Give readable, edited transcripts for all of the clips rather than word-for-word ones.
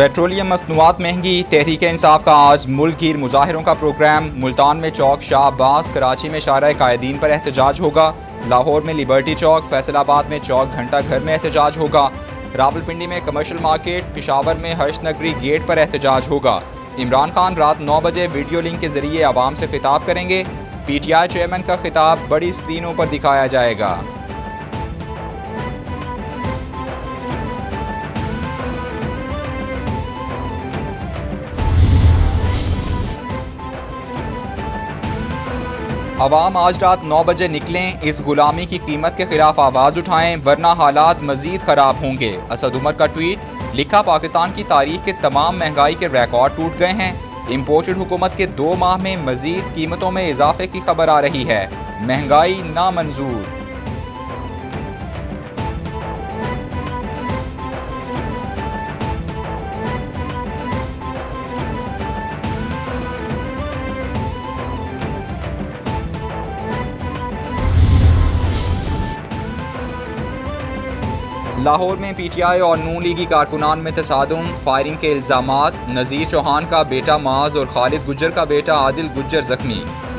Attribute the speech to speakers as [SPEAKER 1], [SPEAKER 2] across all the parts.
[SPEAKER 1] Petroleum मसनूआत महंगी, तहरीक इंसाफ का आज मुल्क गिर मुजाहिरों का प्रोग्राम। मुल्तान में चौक शाह अब्बास, कराची में शारा कायदीन पर एहतजाज होगा। लाहौर में लिबर्टी चौक, फैसलाबाद में चौक घंटा घर में एहतजाज होगा। रावलपिंडी में कमर्शियल मार्केट, पिशावर में हर्ष नगरी गेट पर एहतजाज होगा। इमरान खान रात 9 बजे वीडियो लिंक के जरिए आवाम से खिताब करेंगे। PTI चेयरमैन का खिताब बड़ी स्क्रीनों पर दिखाया जाएगा। अवाम आज रात 9 बजे निकलें, इस गुलामी की कीमत के खिलाफ आवाज़ उठाएं, वरना हालात मजीद ख़राब होंगे। असद उमर का ट्वीट लिखा, पाकिस्तान की तारीख के तमाम महंगाई के रिकॉर्ड टूट गए हैं। इम्पोर्टेड हुकूमत के 2 माह में मजीद कीमतों में इजाफे की खबर आ रही है। महंगाई नामंजूर। लाहौर में PTI और नून लीगी कारकुनान में तसादुम, फायरिंग के इल्ज़ामात। नज़ीर चौहान का बेटा माज और खालिद गुज्जर का बेटा आदिल गुज्जर जख्मी।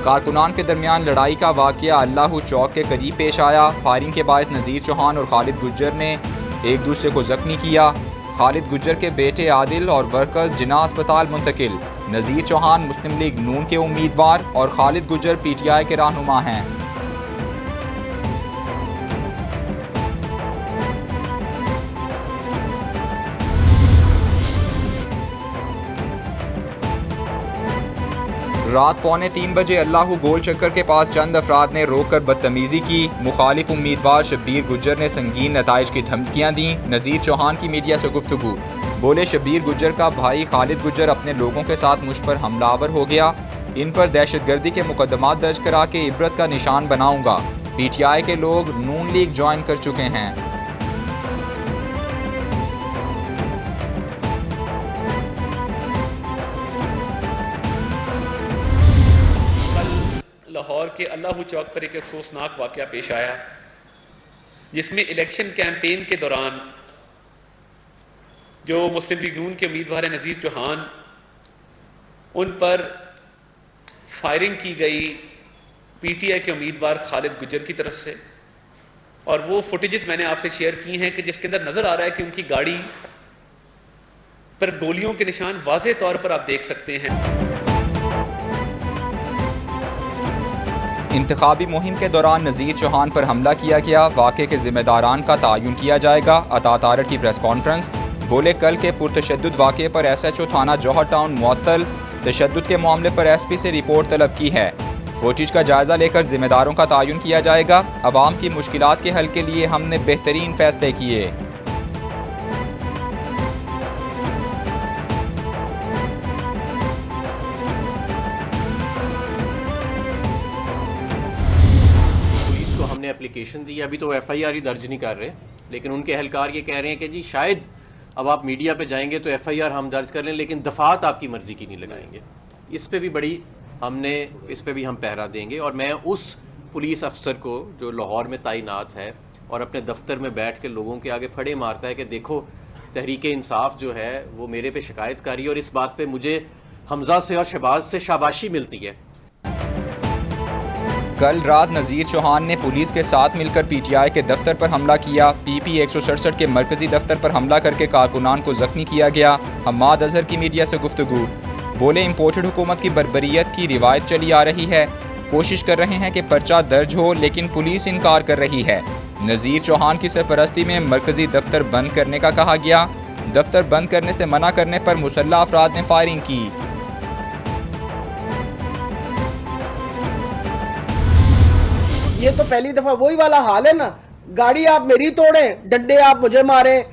[SPEAKER 1] कारकुनान के दरमियान लड़ाई का वाक़या अल्लाह चौक के करीब पेश आया। फायरिंग के बायस नज़ीर चौहान और खालिद गुज्जर ने एक दूसरे को जख्मी किया। खालिद गुज्जर के बेटे आदिल और वर्कर्स जिना अस्पताल मुंतकिल। नज़ीर चौहान मुस्लिम लीग नून के उम्मीदवार और खालिद गुज्जर PTI के रहनुमा हैं। रात 2:45 बजे अल्लाह गोल चक्कर के पास चंद अफराद ने रोक कर बदतमीजी की। मुखालिफ उम्मीदवार शब्बीर गुज्जर ने संगीन नताइज की धमकियां दी। नज़ीर चौहान की मीडिया से गुफ्तगू, बोले शब्बीर गुज्जर का भाई खालिद गुज्जर अपने लोगों के साथ मुझ पर हमलावर हो गया। इन पर दहशतगर्दी के मुकदमा दर्ज करा के इबरत का निशान बनाऊंगा। PTI के लोग नून लीग ज्वाइन कर चुके हैं।
[SPEAKER 2] लाहौर के अल्लाह चौक पर एक अफसोसनाक वाक़या पेश आया, जिसमें इलेक्शन कैंपेन के दौरान जो मुस्लिम लीग नून के उम्मीदवार हैं नज़ीर चौहान, उन पर फायरिंग की गई PTI के उम्मीदवार खालिद गुज्जर की तरफ से। और वो फुटेजेस मैंने आपसे शेयर की हैं कि जिसके अंदर नज़र आ रहा है कि उनकी गाड़ी पर गोलियों के निशान वाज़े तौर पर आप देख सकते हैं।
[SPEAKER 1] इंतखाबी मुहिम के दौरान नज़ीर चौहान पर हमला किया गया, वाक़े के जिम्मेदारान का तयन किया जाएगा। अता तारड़ की प्रेस कॉन्फ्रेंस, बोले कल के पुरतशद्दुद वाक़े पर SHO थाना जौहर टाउन मुअत्तल, तशद्दुद के मामले पर SP से रिपोर्ट तलब की है। फुटेज का जायज़ा लेकर जिम्मेदारों का तयन किया जाएगा। अवाम की मुश्किलात के हल के लिए हमने बेहतरीन फैसले किए।
[SPEAKER 3] हमने एप्लीकेशन दी, अभी तो FIR ही दर्ज नहीं कर रहे, लेकिन उनके अहलकार ये कह रहे हैं कि जी शायद अब आप मीडिया पे जाएंगे तो FIR हम दर्ज कर लें, लेकिन दफात आपकी मर्जी की नहीं लगाएंगे। इस पे भी हम पहरा देंगे। और मैं उस पुलिस अफसर को जो लाहौर में तैनात है और अपने दफ्तर में बैठ के लोगों के आगे फड़े मारता है कि देखो तहरीक इंसाफ जो है वो मेरे पे शिकायत करी, और इस बात पे मुझे हमजा से और शहबाज से शाबाशी मिलती है।
[SPEAKER 1] कल रात नज़ीर चौहान ने पुलिस के साथ मिलकर PTI के दफ्तर पर हमला किया। PP 167 के मरकजी दफ्तर पर हमला करके कारकुनान को जख्मी किया गया। हम्माद अजहर की मीडिया से गुफ्तगू, बोले इम्पोर्टेड हुकूमत की बर्बरियत की रिवायत चली आ रही है। कोशिश कर रहे हैं कि पर्चा दर्ज हो, लेकिन पुलिस इनकार कर रही है। नज़ीर चौहान की सरपरस्ती में मरकजी दफ्तर बंद करने का कहा गया। दफ्तर बंद करने से मना करने पर मुसल्लह अफराद ने फायरिंग की।
[SPEAKER 4] ये तो पहली दफा वही वाला हाल है ना, गाड़ी आप मेरी तोड़ें, डंडे आप मुझे मारें,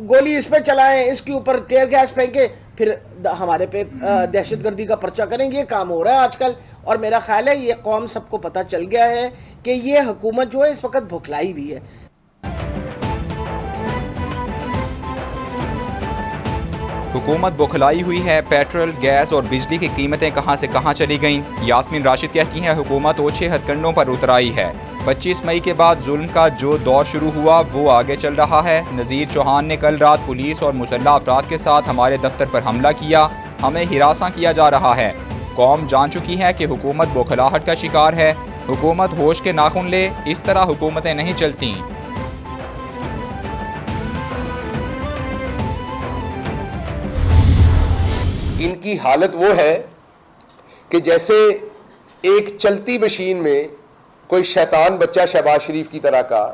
[SPEAKER 4] गोली इस पे चलाएं, इसके ऊपर टेयर गैस फेंके, फिर हमारे पे दहशतगर्दी का पर्चा करेंगे। ये काम हो रहा है आजकल। और मेरा ख्याल है ये कौम सबको पता चल गया है कि ये हुकूमत जो है इस वक्त भुखलाई भी है।
[SPEAKER 1] हुकूमत बुखलाई हुई है। पेट्रोल, गैस और बिजली की कीमतें कहां से कहां चली गईं। यास्मीन राशिद कहती हैं हुकूमत ओछे हथकंडों पर उतर आई है। 25 मई के बाद जुल्म का जो दौर शुरू हुआ वो आगे चल रहा है। नज़ीर चौहान ने कल रात पुलिस और मुसल्लह अफराद के साथ हमारे दफ्तर पर हमला किया, हमें हिरासा किया जा रहा है। कौम जान चुकी है कि हुकूमत बौखलाहट का शिकार है। हुकूमत होश के नाखून ले, इस तरह हुकूमतें नहीं चलती।
[SPEAKER 5] इनकी हालत वो है कि जैसे एक चलती मशीन में कोई शैतान बच्चा शहबाज शरीफ की तरह का,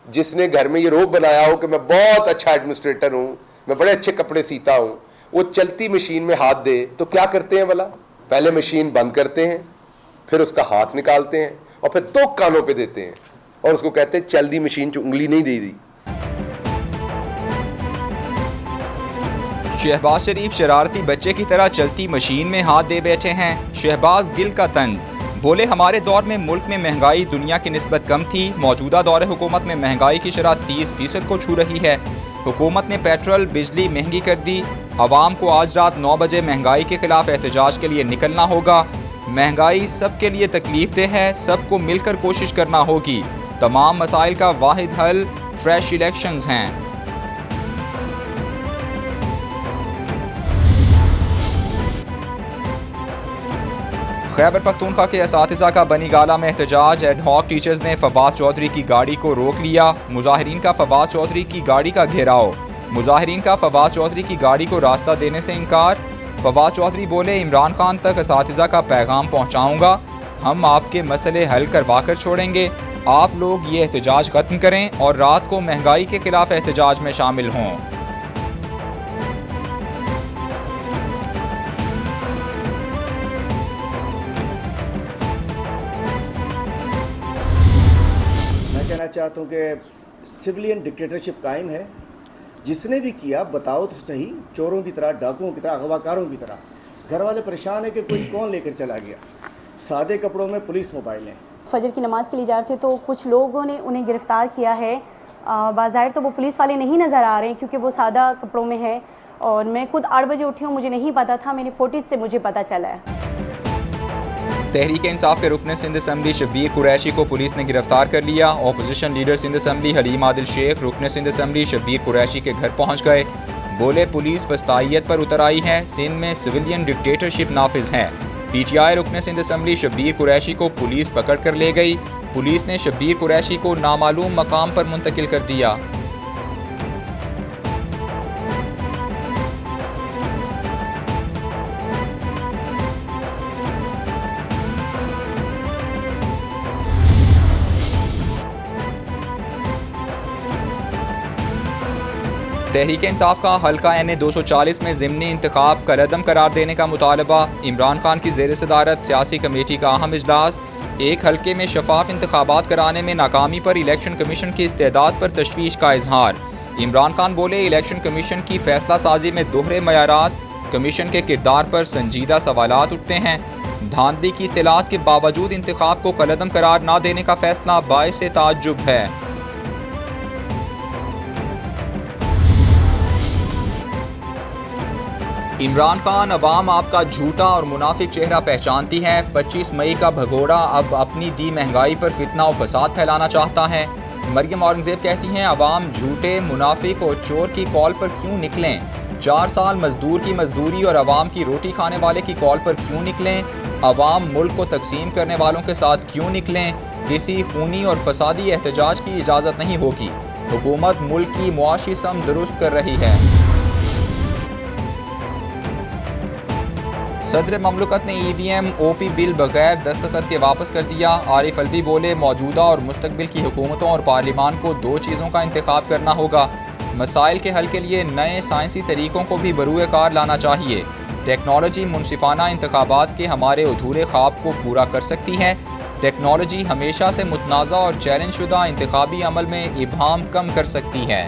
[SPEAKER 5] जिसने घर में ये रोब बनाया हो कि मैं बहुत अच्छा एडमिनिस्ट्रेटर हूं, मैं बड़े अच्छे कपड़े सीता हूं, वो चलती मशीन में हाथ दे तो क्या करते हैं भला? पहले मशीन बंद करते हैं, फिर उसका हाथ निकालते हैं और फिर 2 कानों पे देते हैं और उसको कहते हैं चल दी मशीन, उंगली नहीं दे दी।
[SPEAKER 1] शहबाज शरीफ शरारती बच्चे की तरह चलती मशीन में हाथ दे बैठे हैं। शहबाज गिल का तंज बोले, हमारे दौर में मुल्क में महंगाई दुनिया की निस्बत कम थी। मौजूदा दौर हुकूमत में महंगाई की शरह 30% को छू रही है। हुकूमत ने पेट्रोल बिजली महंगी कर दी। आवाम को आज रात 9 बजे महंगाई के खिलाफ एहतजाज के लिए निकलना होगा। महंगाई सबके लिए तकलीफदेह है, सबको मिलकर कोशिश करना होगी। तमाम मसाइल का वाहिद हल फ्रेश इलेक्शंस हैं। खैबर पख्तूनख्वा के असातिज़ा का बनी गाला में एहतजाज। एडहॉक टीचर्स ने फवाद चौधरी की गाड़ी को रोक लिया। मुजाहिरीन का फवाद चौधरी की गाड़ी का घेराव। मुजाहिरीन का फवाद चौधरी की गाड़ी को रास्ता देने से इनकार। फवाद चौधरी बोले, इमरान खान तक असातिज़ा का पैगाम पहुँचाऊँगा, हम आपके मसले हल करवा कर छोड़ेंगे। आप लोग ये एहतजाज ख़त्म करें और रात को महंगाई के खिलाफ एहतजाज में शामिल हों।
[SPEAKER 6] कहना चाहता हूँ कि सिविलियन डिक्टेटरशिप कायम है। जिसने भी किया बताओ तो सही, चोरों की तरह, डाकुओं की तरह, अगवाकारों की तरह। घर वाले परेशान है कि कोई कौन लेकर चला गया। सादे कपड़ों में पुलिस मोबाइल है।
[SPEAKER 7] फजर की नमाज़ के लिए जा रहे थे तो कुछ लोगों ने उन्हें गिरफ़्तार किया है। बाज़ाहिर तो वो पुलिस वाले नहीं नज़र आ रहे हैं क्योंकि वो सादा कपड़ों में है। और मैं खुद 8 बजे उठी हूँ, मुझे नहीं पता था, मैंने फोटेज से मुझे पता चला है।
[SPEAKER 1] तहरीक इंसाफ के रुकन सिंध असम्बली शब्बीर कुरैशी को पुलिस ने गिरफ्तार कर लिया। Opposition leader Sindh assembly Haleem Adil Sheikh रुकन सिंध असम्बली शब्बीर कुरैशी के घर पहुंच गए। बोले, पुलिस वस्तायत पर उतर आई है, सिंध में सिविलियन डिक्टेटरशिप नाफिज है। PTI रुकन सिंध असम्बली शब्बीर कुरैशी को पुलिस पकड़ कर ले गई। पुलिस ने शब्बीर कुरैशी को नामालूम मकाम पर मुंतकिल कर दिया। तहरीक इंसाफ का हल्का NA 240 में ज़िमनी इंतखाब कलअदम करार देने का मुतालबा। इमरान खान की ज़ेर सदारत सियासी कमेटी का अहम इजलास। एक हल्के में शफाफ इंतखाबात कराने में नाकामी पर इलेक्शन कमीशन की इस्तेदाद पर तशवीश का इजहार। इमरान खान बोले, इलेक्शन कमीशन की फैसला साजी में दोहरे मयारात, कमीशन के किरदार पर संजीदा सवालात उठते हैं। धांधली की इत्तलात के बावजूद इंतखाब को कलअदम करार न देने का फैसला बाइसे ताज्जुब है। इमरान खान, अवाम आपका झूठा और मुनाफिक चेहरा पहचानती है। 25 मई का भगोड़ा अब अपनी दी महंगाई पर फितना और फसाद फैलाना चाहता है। मरियम औरंगजेब कहती हैं, अवाम झूठे, मुनाफिक और चोर की कॉल पर क्यों निकलें? 4 साल मजदूर की मजदूरी और अवाम की रोटी खाने वाले की कॉल पर क्यों निकलें? अवाम मुल्क को तकसीम करने वालों के साथ क्यों निकलें? किसी खूनी और फसादी एहतजाज की इजाज़त नहीं होगी। हुकूमत मुल्क की मुआशी सम दुरुस्त कर रही है। सदर ममलकत ने EVM OP बिल बगैर दस्तखत के वापस कर दिया। आरिफ अलवी बोले, मौजूदा और मुस्तकबिल की हुकूमतों और पार्लिमान को 2 चीज़ों का इंतखाब करना होगा। मसाइल के हल के लिए नए साइंसी तरीक़ों को भी बरूए कार लाना चाहिए। टेक्नोलॉजी मुनसिफाना इंतखाबात के हमारे अधूरे ख्वाब को पूरा कर सकती है। टेक्नोलॉजी हमेशा से मुतनाज़ा और चैलेंज शुदा इंतखाबी अमल में इब्हाम कम कर सकती है।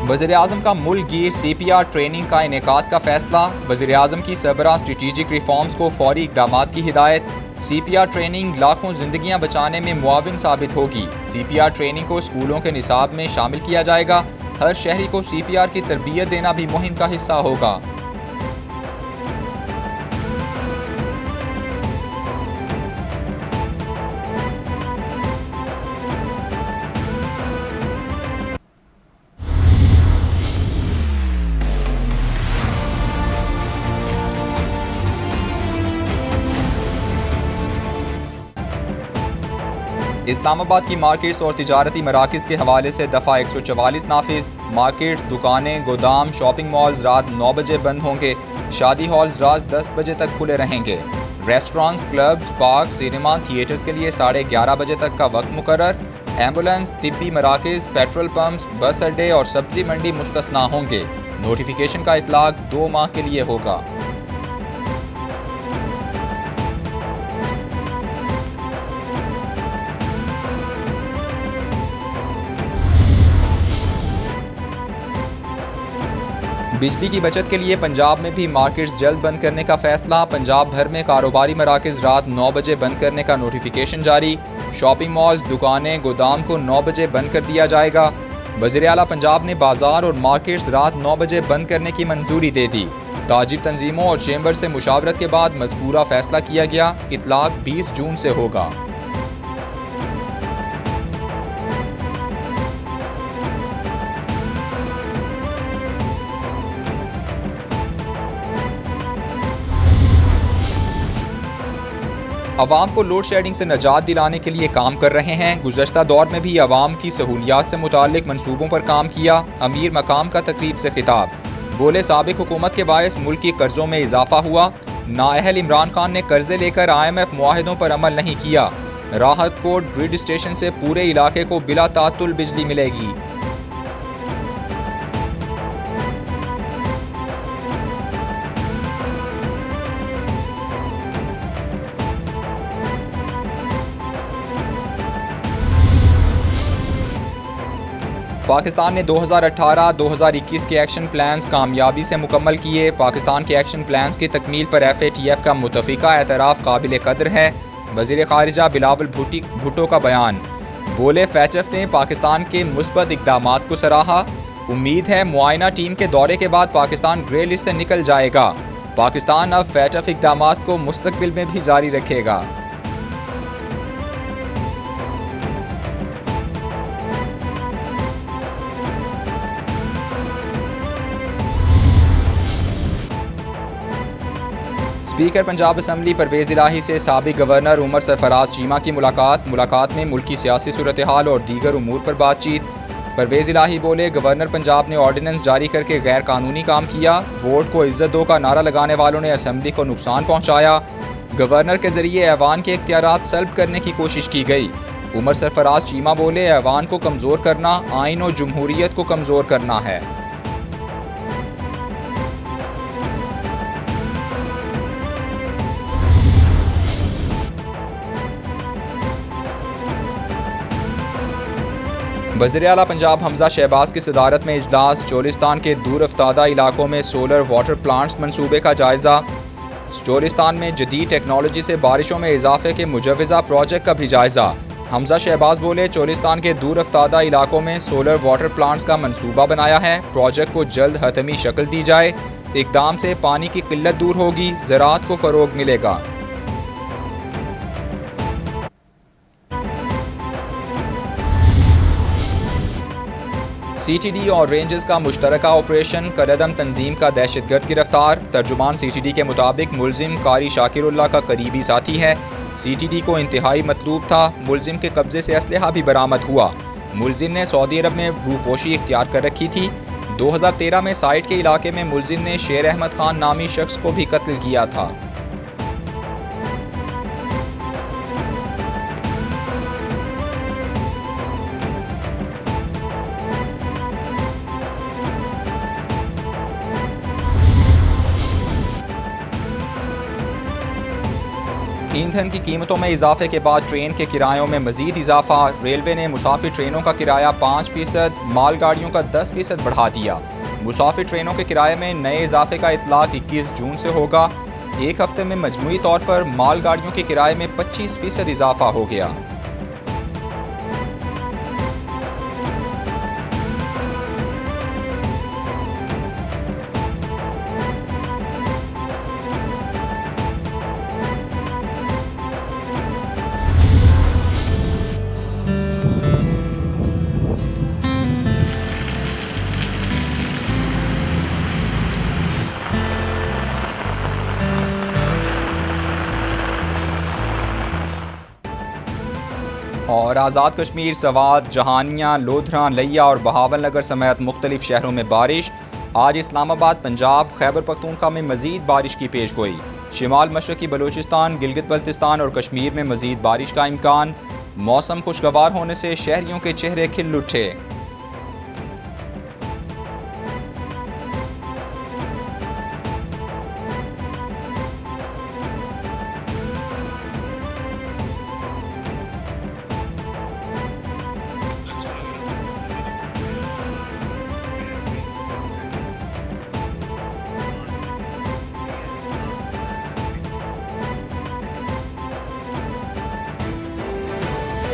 [SPEAKER 1] वज़ीर-ए-आज़म का मुल्क गिर CPR ट्रेनिंग का इनेकाद का फैसला। वज़ीर-ए-आज़म की सरबराह स्ट्रेटेजिक रिफॉर्म्स को फौरी इक़दामात की हिदायत। CPR ट्रेनिंग लाखों जिंदगियां बचाने में मुआविन साबित होगी। CPR ट्रेनिंग को स्कूलों के निसाब में शामिल किया जाएगा। हर शहरी को CPR की तरबियत देना भी मुहिम का हिस्सा होगा। इस्लामाबाद की मार्केट्स और तिजारती मराकज़ के हवाले से दफ़ा 144 नाफिज। मार्केट्स, दुकानें, गोदाम, शॉपिंग मॉल्स रात 9 बजे बंद होंगे। शादी हॉल्स रात 10 बजे तक खुले रहेंगे। Restaurants, clubs, park, cinema, theatres के लिए 11:30 बजे तक का वक्त मुकर्रर। एम्बुलेंस, तिब्बी मराकज़, पेट्रोल पंप्स, बस अड्डे और सब्जी मंडी मुस्तस्ना होंगे। नोटिफिकेशन का इतलाक 2 माह के लिए होगा। बिजली की बचत के लिए पंजाब में भी मार्केट्स जल्द बंद करने का फैसला। पंजाब भर में कारोबारी मराकज़ रात 9 बजे बंद करने का नोटिफिकेशन जारी। शॉपिंग मॉल्स, दुकानें, गोदाम को 9 बजे बंद कर दिया जाएगा। वज़ीर आला पंजाब ने बाजार और मार्केट्स रात 9 बजे बंद करने की मंजूरी दे दी। ताजिर तंजीमों और चेंबर से मुशावरत के बाद मज़कूरा फैसला किया गया। इतलाक 20 जून से होगा। अवाम को लोड शेडिंग से निजात दिलाने के लिए काम कर रहे हैं। गुज़श्ता दौर में भी अवाम की सहूलियात से मुताल्लिक मनसूबों पर काम किया। अमीर मकाम का तकरीब से खिताब। बोले साबिक हुकूमत के बायस मुल्क की कर्जों में इजाफा हुआ। नाअहल इमरान खान ने कर्जे लेकर IMF मुआहिदों पर अमल नहीं किया। राहत कोट ग्रिड स्टेशन से पूरे इलाके को बिला तातुल बिजली मिलेगी। पाकिस्तान ने 2018-2021 के एक्शन प्लान्स कामयाबी से मुकम्मल किए। पाकिस्तान के एक्शन प्लान्स की तकमील पर FATF का मुतफ़िका एतराफ़ काबिल कदर है। वज़ीर ख़ारिजा बिलावल भुट्टो का बयान। बोले FATF ने पाकिस्तान के मुस्बत इक़दामात को सराहा। उम्मीद है मुआयना टीम के दौरे के बाद पाकिस्तान ग्रे लिस्ट से निकल जाएगा। पाकिस्तान अब FATF इक़दामात को मुस्तक़बिल में भी जारी रखेगा। स्पीकर पंजाब असम्बली परवेज़ इलाही से साबिक गवर्नर उमर सरफराज चीमा की मुलाकात में मुल्की सियासी सूरत हाल और दीगर उमूर पर बातचीत। परवेज़ इलाही बोले गवर्नर पंजाब ने ऑर्डिनेंस जारी करके गैर कानूनी काम किया। वोट को इज्जत दो का नारा लगाने वालों ने असम्बली को नुकसान पहुँचाया। गवर्नर के जरिए ऐवान के इख्तियारात सल्ब करने की कोशिश की गई। उमर सरफराज चीमा बोले ऐवान को कमज़ोर करना आइन और जमहूरियत को कमज़ोर करना है। वज़ीर आला पंजाब हमजा शहबाज की सदारत में इजलास। चोलिस्तान के दूर अफ्तादा इलाकों में सोलर वाटर प्लांट्स मंसूबे का जायज़ा। चोलिस्तान में जदीद टेक्नोलॉजी से बारिशों में इजाफे के मुजव्वज़ा प्रोजेक्ट का भी जायज़ा। हमजा शहबाज बोले चोलिस्तान के दूर अफ्तादा इलाकों में सोलर वाटर प्लांट्स का मंसूबा बनाया है। प्रोजेक्ट को जल्द हतमी शक्ल दी जाए। इक़दाम से पानी की किल्लत दूर होगी, ज़राअत को फ़रोग़ मिलेगा। CTD और रेंजर्स का मुश्तरका ऑपरेशन। कदम तंजीम का दहशतगर्द गिरफ्तार। तर्जुमान CTD के मुताबिक मुलजिम कारी शाकिरुल्लाह का करीबी साथी है। CTD को इंतहाई मतलूब था। मुलजिम के कब्जे से असलहा भी बरामद हुआ। मुलजिम ने सऊदी अरब में रूपोशी इख्तियार कर रखी थी। 2013 में साइट के इलाके में मुलजिम ने शेर अहमद खान नामी शख्स को भी कत्ल किया था। ईंधन की कीमतों में इजाफे के बाद ट्रेन के किरायों में मजीद इजाफा। रेलवे ने मुसाफिर ट्रेनों का किराया 5%, मालगाड़ियों का 10% बढ़ा दिया। मुसाफिर ट्रेनों के किराए में नए इजाफे का इतलाक 21 जून से होगा। एक हफ्ते में मजमूई तौर पर मालगाड़ियों के किराए में 25% इजाफा हो गया। और आज़ाद कश्मीर, सवात, जहानिया, लोधरा, लिया और बहावल नगर समेत मुख्तलिफ शहरों में बारिश। आज इस्लामाबाद, पंजाब, खैबर पख्तूनख्वा में मज़ीद बारिश की पेश गोई। शिमाल मशरक़ी बलूचिस्तान, गिलगित बल्तिस्तान और कश्मीर में मज़ीद बारिश का इम्कान। मौसम खुशगवार होने से शहरियों के चेहरे खिल उठे।